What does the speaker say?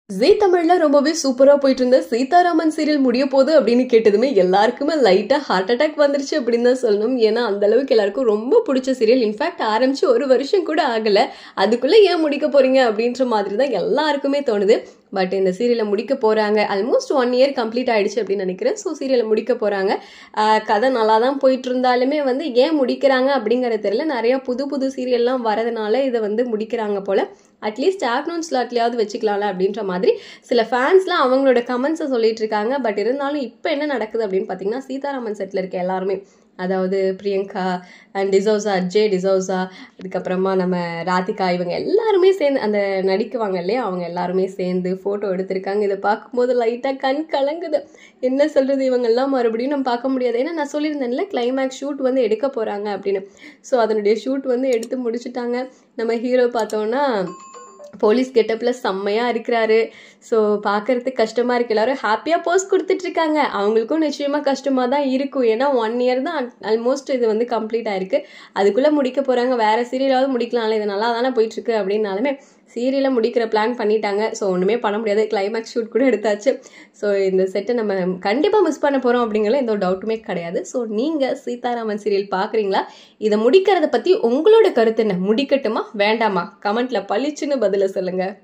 ஜீ தமிழ்ல ரொம்பவே சூப்பரா போயிட்டு இருந்த சீதாராமன் சீரியல் முடிய போகுது அப்படின்னு கேட்டதுமே எல்லாருக்குமே லைட்டா ஹார்ட் அட்டாக் வந்துருச்சு அப்படின்னு தான் சொல்லணும். ஏன்னா அந்த அளவுக்கு எல்லாருக்கும் ரொம்ப பிடிச்ச சீரியல். இன்ஃபேக்ட் ஆரம்பிச்சு ஒரு வருஷம் கூட ஆகல, அதுக்குள்ள ஏன் முடிக்க போறீங்க அப்படின்ற மாதிரி தான் எல்லாருக்குமே தோணுது. பட் இந்த சீரியலை முடிக்க போறாங்க. ஆல்மோஸ்ட் 1 இயர் கம்ப்ளீட் ஆயிடுச்சு அப்படின்னு நினைக்கிறேன். ஸோ சீரியலை முடிக்க போறாங்க. கதை நல்லா தான் போயிட்டு இருந்தாலுமே ஏன் முடிக்கிறாங்க அப்படிங்கிறது தெரியல. நிறைய புது புது சீரியல்லாம் வரதுனால இதை முடிக்கிறாங்க போல. அட்லீஸ்ட் ஆஃப்டர்நூன் ஸ்லாட்லையாவது வச்சுக்கலாம்ல அப்படின்ற மாதிரி சில ஃபேன்ஸ்லாம் அவங்களோட கமெண்ட்ஸை சொல்லிட்டு இருக்காங்க. பட் இருந்தாலும் இப்போ என்ன நடக்குது அப்படின்னு பார்த்தீங்கன்னா, சீதாராமன் செட்டில் இருக்க எல்லாருமே, அதாவது பிரியங்கா அண்ட் டிசோசா, டிசோசா, அதுக்கப்புறமா நம்ம ராதிகா, இவங்க எல்லாருமே சேர்ந்து அந்த நடிக்குவாங்க இல்லையா, அவங்க எல்லாருமே சேர்ந்து ஃபோட்டோ எடுத்திருக்காங்க. இதை பார்க்கும்போது லைட்டாக கண் கலங்குது. என்ன சொல்கிறது, இவங்கெல்லாம் மறுபடியும் நம்ம பார்க்க முடியாது. ஏன்னா நான் சொல்லியிருந்தேன்ல, கிளைமேக்ஸ் ஷூட் எடுக்க போகிறாங்க அப்படின்னு. ஸோ அதனுடைய ஷூட் எடுத்து முடிச்சுட்டாங்க. நம்ம ஹீரோ பார்த்தோன்னா போலீஸ் கெட்டப்பில் செம்மையாக இருக்கிறாரு. ஸோ பார்க்குறதுக்கு கஷ்டமாக இருக்குது. எல்லோரும் ஹாப்பியாக போஸ்ட் கொடுத்துட்ருக்காங்க. அவங்களுக்கும் நிச்சயமாக கஷ்டமாக தான் இருக்கும். ஏன்னா 1 இயர் தான் ஆல்மோஸ்ட் இது கம்ப்ளீட் ஆகிருக்கு. அதுக்குள்ளே முடிக்க போகிறாங்க. வேறு சீரியலாவது முடிக்கலாம்ல, இது நல்லா தானே போயிட்டுருக்கு அப்படின்னாலுமே சீரியலை முடிக்கிற பிளான் பண்ணிட்டாங்க. ஸோ ஒன்றுமே பண்ண முடியாது. கிளைமேக்ஸ் ஷூட் கூட எடுத்தாச்சு. ஸோ இந்த செட்டை நம்ம கண்டிப்பாக மிஸ் பண்ண போகிறோம் அப்படிங்கிற எந்த ஒரு டவுட்டுமே கிடையாது. ஸோ நீங்கள் சீதாராமன் சீரியல் பார்க்குறீங்களா? இதை முடிக்கிறத பற்றி உங்களோட கருத்து என்ன? முடிக்கட்டுமா வேண்டாமா? கமெண்ட்டில் பளிச்சுன்னு பதிலை சொல்லுங்கள்.